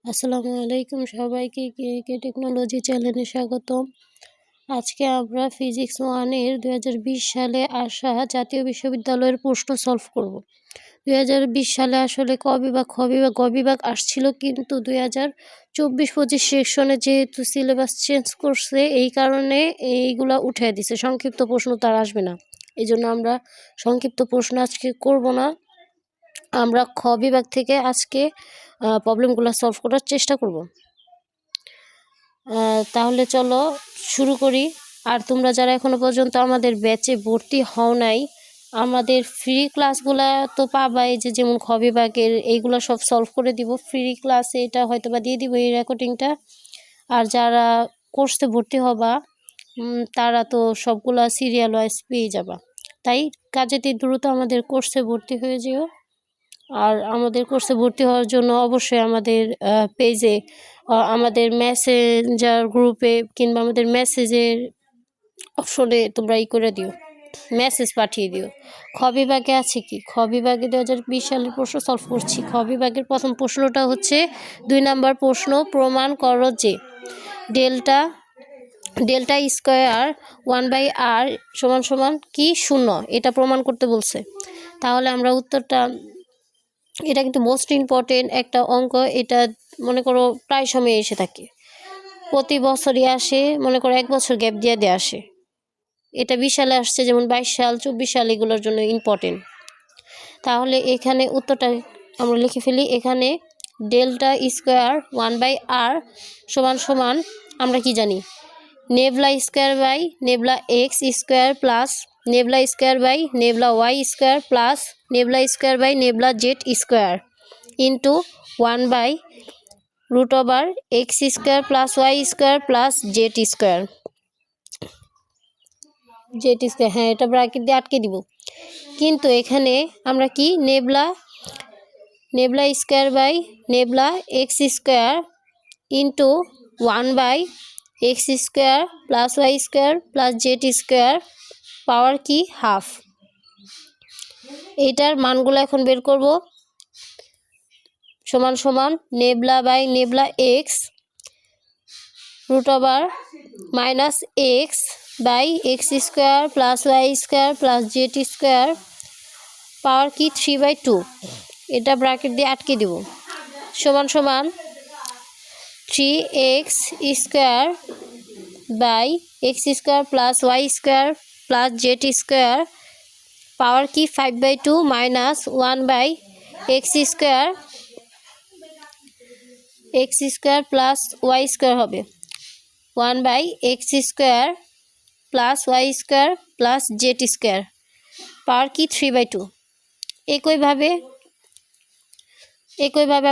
আসসালামু আলাইকুম সবাইকে কে টেকনোলজি চ্যানেলে স্বাগতম। আজকে আমরা ফিজিক্স 1 এর 2020 সালে আসা জাতীয় বিশ্ববিদ্যালয়ের প্রশ্ন সলভ করব। 2020 সালে আসলে ক বিভাগ, খ বিভাগ, গ বিভাগ আসছিল, কিন্তু 2024-25 সেকশনে যেহেতু সিলেবাস চেঞ্জ করছে, এই কারণে এইগুলা উঠিয়ে দিছে। সংক্ষিপ্ত প্রশ্ন তার আসবে না, এই জন্য আমরা সংক্ষিপ্ত প্রশ্ন আজকে করব না। আমরা খ বিভাগ থেকে আজকে প্রবলেমগুলো সলভ করার চেষ্টা করব। তাহলে চলো শুরু করি। আর তোমরা যারা এখনো পর্যন্ত আমাদের ব্যাচে ভর্তি হও নাই, আমাদের ফ্রি ক্লাসগুলা তো পাবাই, যেমন খ বিভাগের এইগুলো সব সলভ করে দিব ফ্রি ক্লাসে, এটা হয়তো বা দিয়ে দিব এই রেকর্ডিংটা। আর যারা কোর্সে ভর্তি হবা তারা তো সবগুলা সিরিয়াল ওয়াইজ পেয়ে যাবা, তাই কাজেতে দ্রুত আমাদের কোর্সে ভর্তি হয়ে যেও। আর আমাদের কোর্সে ভর্তি হওয়ার জন্য অবশ্যই আমাদের পেজে, আমাদের মেসেঞ্জার গ্রুপে কিংবা আমাদের মেসেজের অপশনে তোমরা করে দিও, মেসেজ পাঠিয়ে দিও। খ বিভাগে আছে কি, খ বিভাগে 2020 সালের প্রশ্ন সলভ করছি। খ বিভাগের প্রথম প্রশ্নটা হচ্ছে 2 নম্বর প্রশ্ন, প্রমাণ করো যে ডেল্টা স্কোয়ার 1/r সমান সমান কি 0, এটা প্রমাণ করতে বলছে। তাহলে আমরা উত্তরটা, এটা কিন্তু মোস্ট ইম্পর্টেন্ট একটা অঙ্ক, এটা মনে করো প্রায় সময় এসে থাকে, প্রতি বছরই আসে, মনে করো 1 বছর গ্যাপ দিয়ে আসে। এটা 20 সালে আসছে, যেমন 22 সাল 24 সাল এগুলোর জন্য ইম্পর্টেন্ট। তাহলে এখানে উত্তরটা আমরা লিখে ফেলি। এখানে ডেল্টা স্কোয়ার 1/r সমান সমান আমরা কি জানি, nabla square by nabla x square plus nabla square by nabla y square plus nabla square by nabla z square into 1/√x square plus y square plus z square. হ্যাঁ, এটা bracket দিয়ে আটকে দিব। কিন্তু এখানে আমরা কি nabla square by nabla x square into 1/x square plus y square plus z square power কি হাফ। এইটার মানগুলো এখন বের করব। সমান সমান nabla by nabla x √-x by x square plus y square plus z square power কি 3/2, এটা ব্র্যাকেট দিয়ে আটকে দিব। সমান সমান 3x square by x square plus y square plus z square power কি 5/2 minus 1/x square plus y square হবে 1/x square plus y square plus z square power কি 3/2। একইভাবে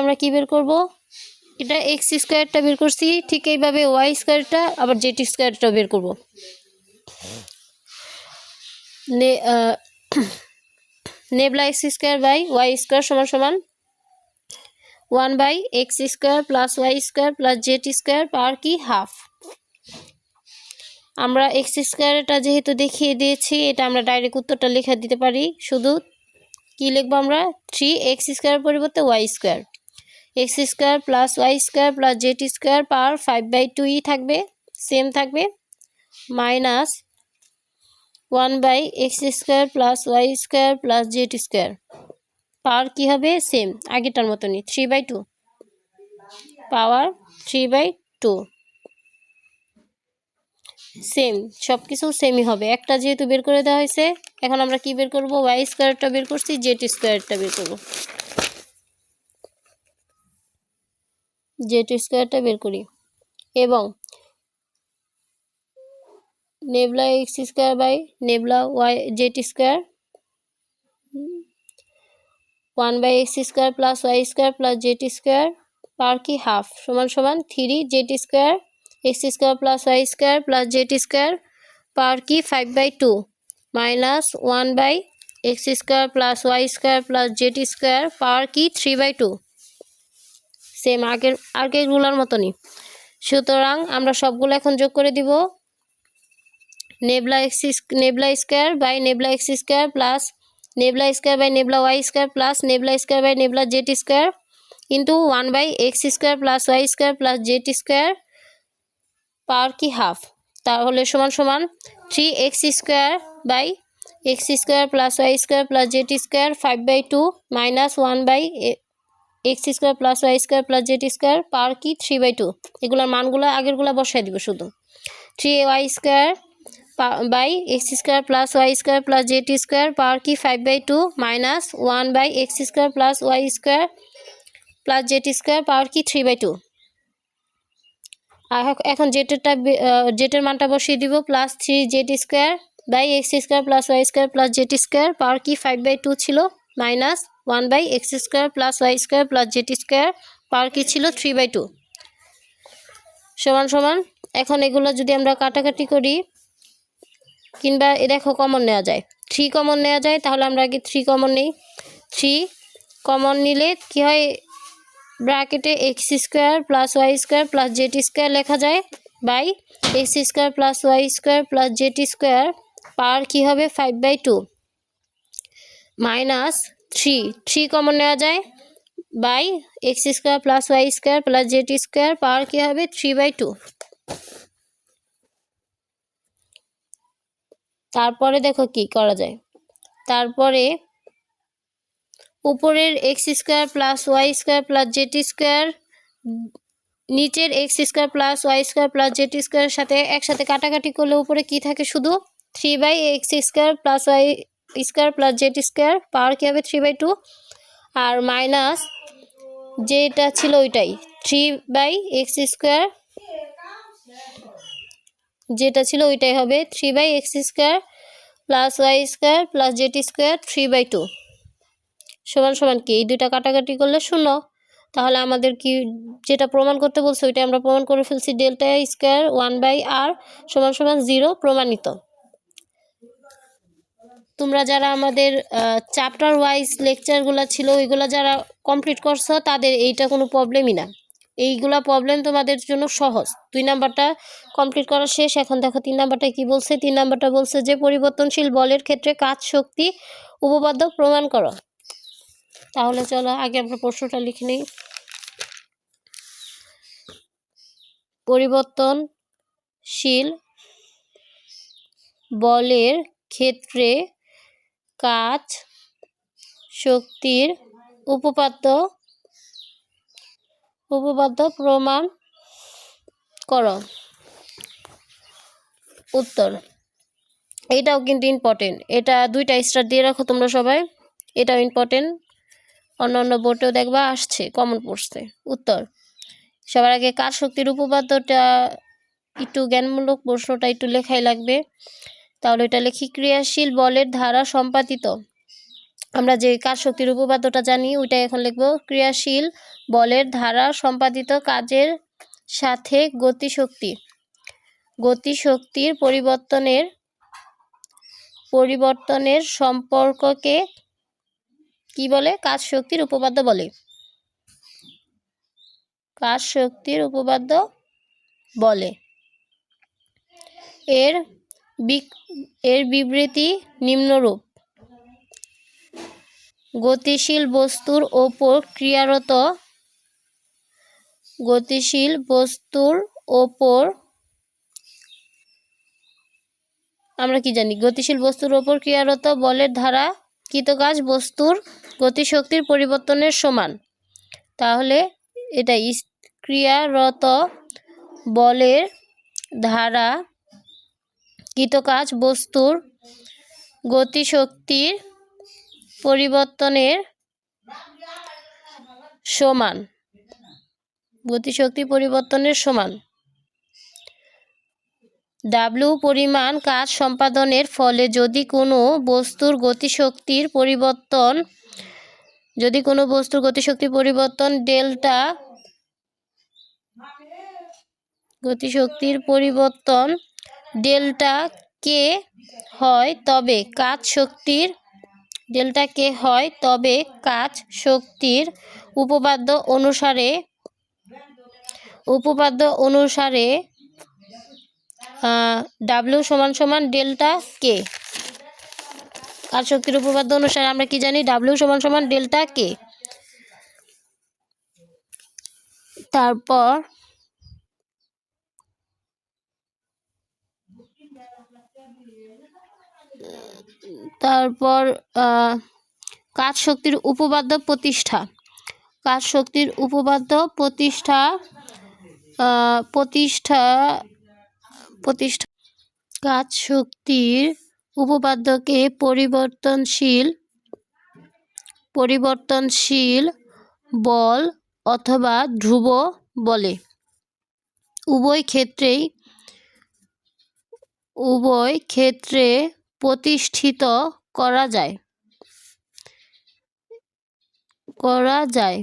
আমরা কি বের করব, এটা এক্স স্কোয়ারটা বের করছি, ঠিক এইভাবে ওয়াই স্কোয়ারটা আবার জেড স্কোয়ারটা বের করব। Nabla x square by y square সমান সমান 1/x square plus y square plus z square power কি হাফ। আমরা এক্স স্কোয়ারটা যেহেতু দেখিয়ে দিয়েছি, এটা আমরা ডাইরেক্ট উত্তরটা লিখে দিতে পারি। শুধু কি লিখবো আমরা, 3x স্কোয়ার পরিবর্তে y square, x square plus y square plus z square power 5/2 থাকবে, সেম থাকবে, minus 1/x square plus y square plus z square power কি হবে সেম আগেরটার মতনই 3/2, পাওয়ার 3/2 সেম, সব কিছু সেমই হবে। একটা যেহেতু বের করে দেওয়া হয়েছে, এখন আমরা কি বের করব, ওয়াই স্কোয়ারটা বের করছি, জেড স্কোয়ারটা বের করব। জেড স্কোয়ারটা বের করি, এবং nabla x square by nabla y z square 1/x square plus y square plus z square power কি হাফ সমান সমান 3 z square x square plus y square plus z square power কি 5/2 minus 1/x square plus y square plus z square power কি 3/2, same আগেরগুলোর মতনই। সুতরাং আমরা সবগুলো এখন যোগ করে দিব। Nabla square by nabla x square plus nabla square by nabla y square plus nabla square by nabla z square into 1/x² plus y² plus z² power কি হাফ, তাহলে সমান সমান 3x² by x² plus y² plus z² 5/2 minus 1/x² plus y² plus z² power কি 3/2। এগুলোর মানগুলো আগেরগুলো বসাই দিব শুধু। 3y² by x² plus y² plus z² power কি 5/2 minus 1/x² plus y² plus z² power কি 3/2। এখন জেটের মানটা বসিয়ে দিব, plus 3z² by x² plus y² plus z² power কি 5/2 ছিল minus 1/x² plus y² plus z² power কি ছিল 3/2 সমান সমান। এখন এগুলো যদি আমরা কাটাকাটি করি কিংবা দেখো কমন নেওয়া যায়, 3 কমন নেওয়া যায়, তাহলে আমরা আগে 3 কমন নিই। 3 কমন নিলে কি হয়, ব্র্যাকেটে x² plus y² plus z² লেখা যায় by x² plus y² plus z² power কি হবে 5/2 মাইনাস 3 কমন নেওয়া যায় by x² plus y² plus z² power কি হবে 3/2। তারপরে দেখো কি করা যায়, তারপরে উপরের x² plus y² plus z² নিচের x² plus y² plus z² সাথে একসাথে কাটাকাটি করলে উপরে কি থাকে, শুধু 3/x² plus y² plus z² power কি হবে 3/2 আর মাইনাস যেটা ছিল ওইটাই 3/x² যেটা ছিল ওইটাই হবে 3/x² plus y² plus z² 3/2 সমান সমান কি, এই দুইটা কাটাকাটি করলে 0। তাহলে আমাদের কি যেটা প্রমাণ করতে বলছে ওইটা আমরা প্রমাণ করে ফেলছি, ডেল্টা² 1/r সমান সমান 0 প্রমাণিত। তোমরা যারা আমাদের চ্যাপ্টার ওয়াইজ লেকচারগুলো ছিল ওইগুলো যারা কমপ্লিট করছো তাদের এইটা কোনো প্রবলেমই না, এইগুলা প্রবলেম তোমাদের জন্য সহজ। 2 নাম্বারটা কমপ্লিট করা শেষ। এখন দেখো 3 নাম্বারটা কি বলছে। 3 নাম্বারটা বলছে যে পরিবর্তনশীল বলের ক্ষেত্রে কাজ শক্তি উপপাদ্য প্রমাণ করো। তাহলে চলো আগে আমরা প্রশ্নটা লিখে নিই। পরিবর্তনশীল বলের ক্ষেত্রে কাজ শক্তির উপপাদ্য প্রমাণ করো। উত্তর, এটাও কিন্তু ইম্পর্টেন্ট, এটা 2টা স্টার দিয়ে রাখো তোমরা সবাই, এটাও ইম্পর্টেন্ট, অন্য বোর্ডেও দেখবা আসছে, কমন পড়ছে। উত্তর, সবার আগে কাজ শক্তির উপপাদ্যটা একটু জ্ঞানমূলক, প্রশ্নটা একটু লেখাই লাগবে, তাহলে এটা লিখি। ক্রিয়াশীল বলের দ্বারা সম্পাদিত, আমরা যে কাজ শক্তির উপপাদ্যটা জানি ওইটাই এখন লিখবো। ক্রিয়াশীল বলের দ্বারা সম্পাদিত কাজের সাথে গতিশক্তির পরিবর্তনের সম্পর্ককে কি বলে, কাজ শক্তির উপপাদ্য বলে। কাজ শক্তির উপপাদ্য বলে। এর বিবৃতি নিম্নরূপ: গতিশীল বস্তুর ওপর আমরা কি জানি, গতিশীল বস্তুর ওপর ক্রিয়ারত বলের দ্বারা কৃতকাজ বস্তুর গতিশক্তির পরিবর্তনের সমান। তাহলে এটা ক্রিয়ারত বলের দ্বারা কৃতকাজ বস্তুর গতিশক্তির পরিবর্তনের সমান। গতিশক্তি পরিবর্তনের সমান। W পরিমাণ কাজ সম্পাদনের ফলে যদি কোনো বস্তুর গতিশক্তির পরিবর্তন ডেল্টা কে হয় তবে কাজ শক্তির উপপাদ্য অনুসারে W সমান সমান ডেল্টা কে। কাজ শক্তির উপপাদ্য অনুসারে আমরা কি জানি, W সমান সমান ডেল্টা কে। তারপর তারপর কাজ শক্তির উপপাদ্য প্রতিষ্ঠা। কাজ শক্তির উপপাদ্য প্রতিষ্ঠা প্রতিষ্ঠা প্রতিষ্ঠা কাজ শক্তির উপপাদ্যকে পরিবর্তনশীল বল অথবা ধ্রুব বলে। উভয় ক্ষেত্রে প্রতিষ্ঠিত করা যায়।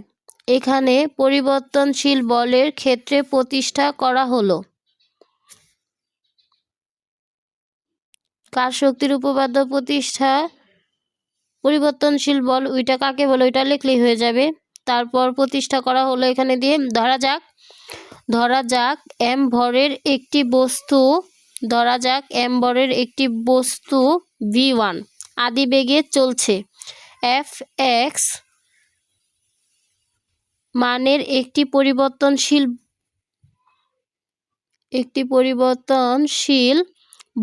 এখানে পরিবর্তনশীল বলের ক্ষেত্রে প্রতিষ্ঠা করা হলো। কাজ শক্তির উপপাদ্য প্রতিষ্ঠা পরিবর্তনশীল বল, ওইটা কাকে বলে ওইটা লিখলেই হয়ে যাবে। তারপর প্রতিষ্ঠা করা হলো এখানে দিয়ে ধরা যাক m ভরের একটি বস্তু v1 আদি বেগে চলছে। fx মানের একটি পরিবর্তনশীল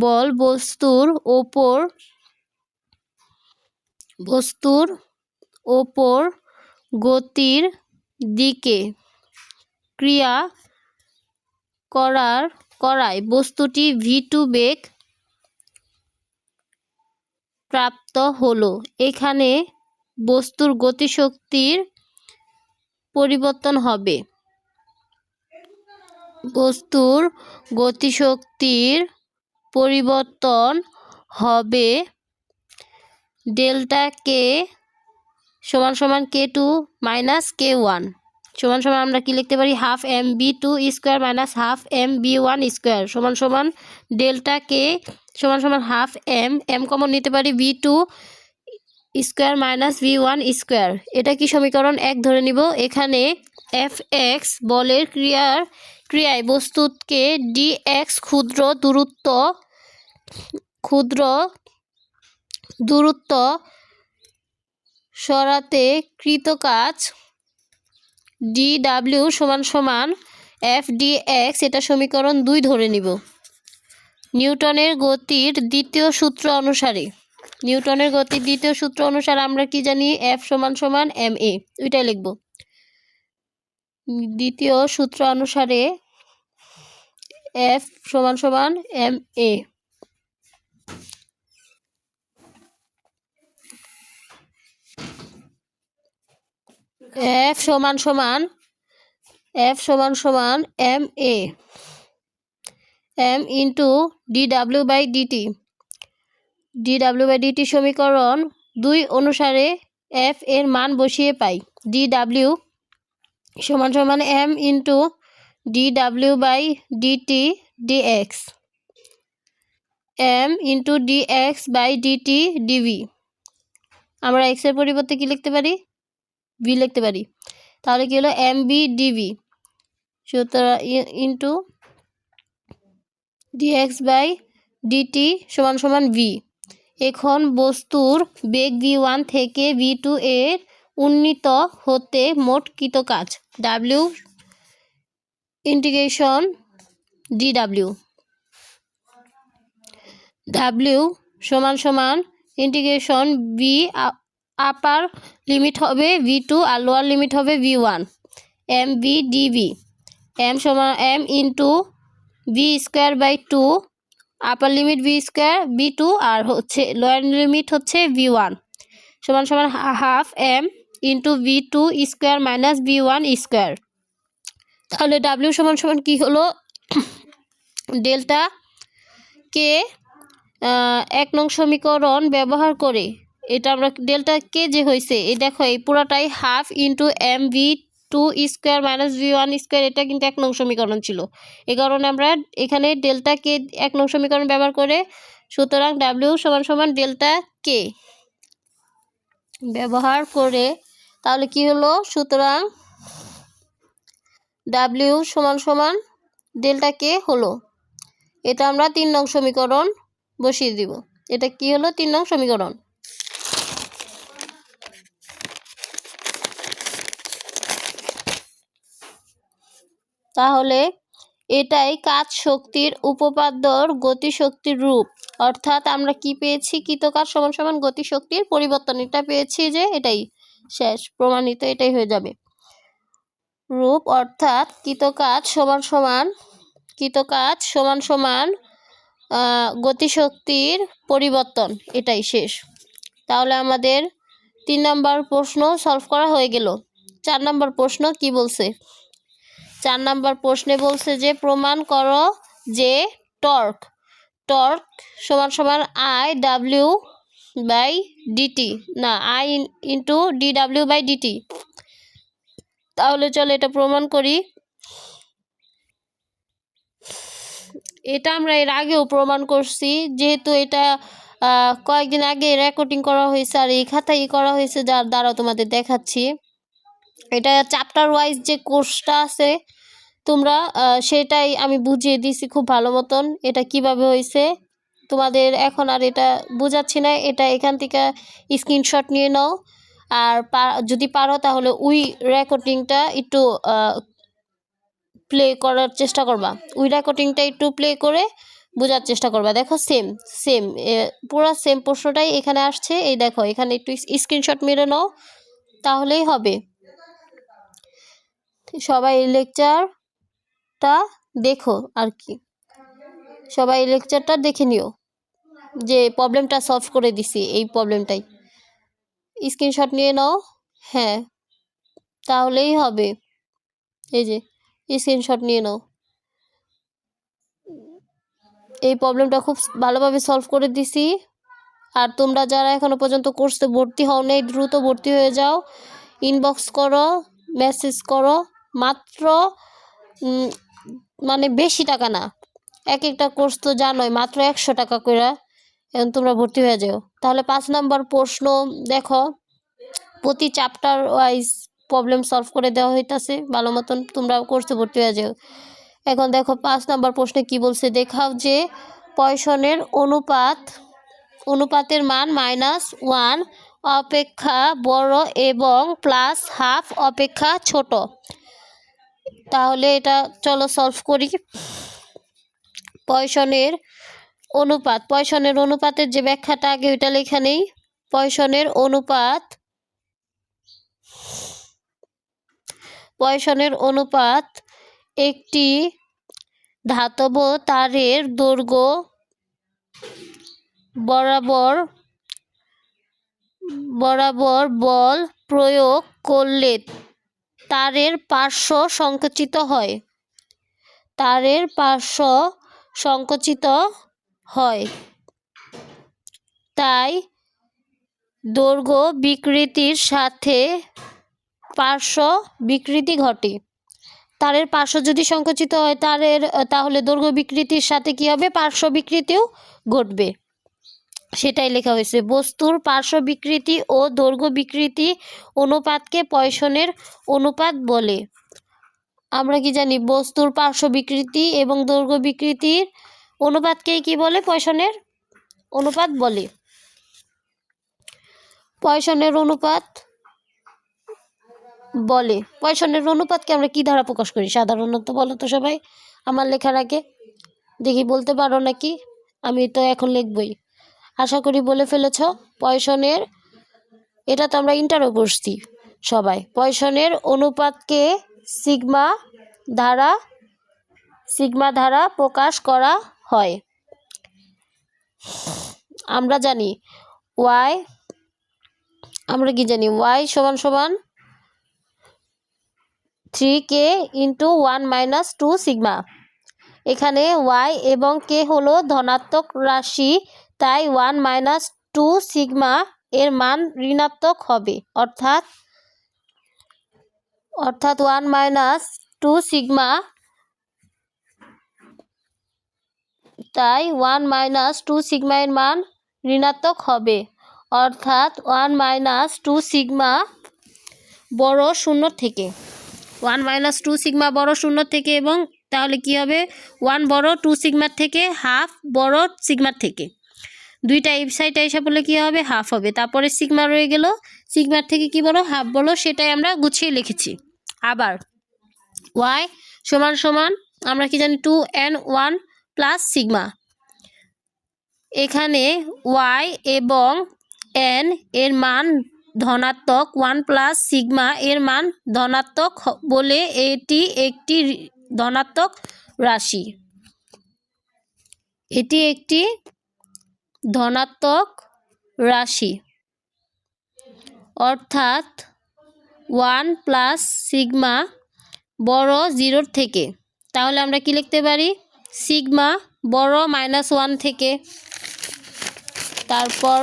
বল বস্তুর ওপর গতির দিকে ক্রিয়া করায় বস্তুটি v2 বেগ প্রাপ্ত হলো। এখানে বস্তুর গতিশক্তির পরিবর্তন হবে। ডেল্টা কে সমান k2 মাইনাস k1 সমান আমরা কি লিখতে পারি half mv2 square minus half mv1 square সমান ডেল্টা কে সমান হাফ m কমন নিতে পারি v2 square minus v1 square. এটা কি সমীকরণ 1 ধরে নিব। এখানে fx বলের ক্রিয়ায় বস্তুকে dx ক্ষুদ্র দূরত্ব সরাতে কৃত কাজ dw সমান f dx, এটা সমীকরণ 2 ধরে নিব। নিউটনের গতির দ্বিতীয় সূত্র অনুসারে আমরা কি জানি f সমান ma, ওইটাই লিখব। দ্বিতীয় সূত্র অনুসারে f সমান ma। f সমান ma m into dw by dt সমীকরণ 2 অনুসারে f এর মান বসিয়ে পাই dw সমান m into dw by dt dx m into dx by dt dv। আমরা x এর পরিবর্তে কি লিখতে পারি v লিখতে পারি। তাহলে কি হলো mv dv সুতরাং ইন্টু dx বাই dt সমান v। এখন বস্তুর বেগ v1 থেকে v2 এর উন্নীত হতে মোট কৃত কাজ w ইন্টিগ্রেশন dw সমান ইন্টিগ্রেশন v আপার লিমিট হবে v2 আর লোয়ার লিমিট হবে v1 mv dv m সমান m into v square by 2 upper limit v square v2 আর হচ্ছে লোয়ার লিমিট হচ্ছে v1 সমান half m into v2 square minus v1 square. তাহলে w সমান কি হলো ডেল্টা কে 1 নং সমীকরণ ব্যবহার করে এটা আমরা ডেল্টা কে যে হয়েছে এই দেখো এই পুরাটাই half into mv2 square minus v1 square, এটা কিন্তু 1 নং সমীকরণ ছিল। এই কারণে আমরা এখানে ডেল্টা কে 1 নং সমীকরণ ব্যবহার করে সুতরাং w সমান ডেল্টা কে ব্যবহার করে তাহলে কি হলো সুতরাং w সমান ডেল্টা কে হলো। এটা আমরা 3 নং সমীকরণ বসিয়ে দিব। এটা কি হলো 3 নং সমীকরণ। তাহলে এটাই কাজ শক্তির উপপাদ্যর গতিশক্তির রূপ। অর্থাৎ আমরা কি পেয়েছি? কৃতকাজ সমান সমান গতিশক্তির পরিবর্তন, এটা পেয়েছি যে এটাই শেষ প্রমাণিত, এটাই হয়ে যাবে রূপ। অর্থাৎ কৃতকাজ সমান সমান গতিশক্তির পরিবর্তন, এটাই শেষ। তাহলে আমাদের 3 নম্বর প্রশ্ন সলভ করা হয়ে গেল। 4 নম্বর প্রশ্ন কি বলছে? 4 নম্বর প্রশ্নে বলছে যে প্রমাণ করো যে টর্ক সমান সমান আই ডাব্লিউ বাই ডিটি, না আই ইন্টু ডি ডাব্লিউ বাই ডিটি। তাহলে চলো এটা প্রমাণ করি। এটা আমরা এর আগেও প্রমাণ করছি, যেহেতু এটা কয়েকদিন আগে রেকর্ডিং করা হয়েছে আর এই খাতায় করা হয়েছে, যার দ্বারা তোমাদের দেখাচ্ছি। এটা চ্যাপ্টার ওয়াইজ যে কোর্সটা আছে তোমরা সেটাই আমি বুঝিয়ে দিছি খুব ভালো মতন, এটা কিভাবে হয়েছে। তোমাদের এখন আর এটা বোঝাচ্ছি না, এটা এখান থেকে স্ক্রিনশট নিয়ে নাও। আর যদি পারো তাহলে ওই রেকর্ডিংটা একটু প্লে করার চেষ্টা করবা, ওই রেকর্ডিংটা একটু প্লে করে বোঝার চেষ্টা করবা। দেখো সেম পুরো সেম প্রশ্নটাই এখানে আসছে, এই দেখো এখানে একটু স্ক্রিনশট মেরে নাও, তাহলেই হবে। সবাই এই লেকচারটা দেখো, আর কি সবাই এই লেকচারটা দেখে নিও, যে প্রবলেমটা সলভ করে দিছি এই প্রবলেমটাই স্ক্রিনশট নিয়ে নাও। হ্যাঁ, তাহলেই হবে। এই যে স্ক্রিনশট নিয়ে নাও, এই প্রবলেমটা খুব ভালোভাবে সলভ করে দিছি। আর তোমরা যারা এখনো পর্যন্ত কোর্সে ভর্তি হও নাই, দ্রুত ভর্তি হয়ে যাও, ইনবক্স করো, মেসেজ করো। মাত্র মানে বেশি টাকা না, এক একটা কোর্স তো জানোই মাত্র 100 টাকা করে, এখন তোমরা ভর্তি হয়ে যাও। তাহলে 5 নম্বর প্রশ্ন দেখো, প্রতি চ্যাপ্টার ওয়াইজ প্রবলেম সলভ করে দেওয়া হইতাছে ভালো মতন, তোমরা কোর্সে ভর্তি হয়ে যাও। এখন দেখো 5 নম্বর প্রশ্নে কি বলছে, দেখাও যে পয়সনের অনুপাতের মান -1 অপেক্ষা বড় এবং +½ অপেক্ষা ছোট। তাহলে এটা চলো সলভ করি। পয়সনের অনুপাতের যে ব্যাখ্যাটা আগে ওইটা লেখা নেই। পয়সনের অনুপাত একটি ধাতব তারের দৈর্ঘ্য বরাবর বল প্রয়োগ করলে তারের পার্শ্ব সংকুচিত হয়, তাই দৈর্ঘ্য বিকৃতির সাথে পার্শ্ব বিকৃতি ঘটে। তারের পার্শ্ব যদি সংকুচিত হয় তাহলে দৈর্ঘ্য বিকৃতির সাথে কি হবে? পার্শ্ব বিকৃতিও ঘটবে, সেটাই লেখা হয়েছে। বস্তুর পার্শ্ব বিকৃতি ও দৈর্ঘ্য বিকৃতি অনুপাতকে পয়সনের অনুপাত বলে। আমরা কি জানি? বস্তুর পার্শ্ব বিকৃতি এবং দৈর্ঘ্য বিকৃতির অনুপাতকেই কি বলে? পয়সনের অনুপাত বলে। পয়সনের অনুপাতকে আমরা কি দ্বারা প্রকাশ করি সাধারণত? বলো তো সবাই আমার লেখার আগে, দেখি বলতে পারো নাকি? আমি তো এখন লিখবই, আশা করি বলে ফেলেছ। পয়সনের, এটা তো আমরা ইন্টারও করছি সবাই। পয়সনের অনুপাতকে সিগমা দ্বারা প্রকাশ করা হয়। আমরা জানি y সমান সমান 3k × 1 - 2 সিগমা। এখানে y এবং k হলো ধনাত্মক রাশি, তাই 1 - 2 সিগমা এর মান ঋণাত্মক হবে। অর্থাৎ 1 - 2 সিগমা, তাই 1 - 2 সিগমা এর মান ঋণাত্মক হবে। অর্থাৎ 1 - 2 সিগমা বড় শূন্য থেকে, 1 - 2 সিগমা বড় শূন্য থেকে, এবং তাহলে কি হবে? 1 বড় 2 সিগমার থেকে, ½ বড় সিগমার থেকে। দুইটা এই সাইডে এসে বলে কি হবে? ½ হবে। তারপরে সিগমা রয়ে গেল, সিগমার থেকে কি বলো? ½ বলো। সেটাই আমরা গুছিয়ে লিখেছি। আবার ওয়াই সমান সমান আমরা কি জানি 2n1 প্লাস সিগমা। এখানে ওয়াই এবং এন এর মান ধনাত্মক, 1 প্লাস সিগমা এর মান ধনাত্মক বলে এটি একটি ধনাত্মক রাশি। এটি একটি ধনাত্মক রাশি, অর্থাৎ 1 প্লাস সিগমা বড় 0 থেকে। তাহলে আমরা কি লিখতে পারি? সিগমা বড় -1 থেকে। তারপর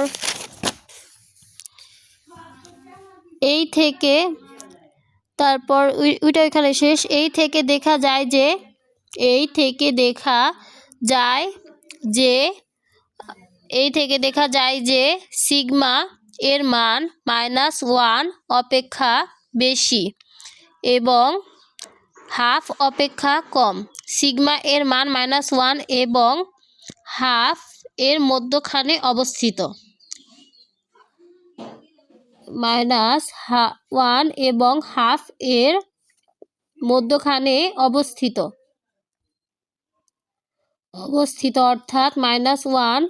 এই থেকে, তারপর ওইটা এখানে শেষ। এই থেকে দেখা যায় যে সিগমা এর মান -1 অপেক্ষা বেশি এবং হাফ অপেক্ষা কম। সিগমা এর মান -1 এবং হাফ এর মধ্যখানে অবস্থিত। -1 এবং হাফ এর মধ্যখানে অবস্থিত, অর্থাৎ -1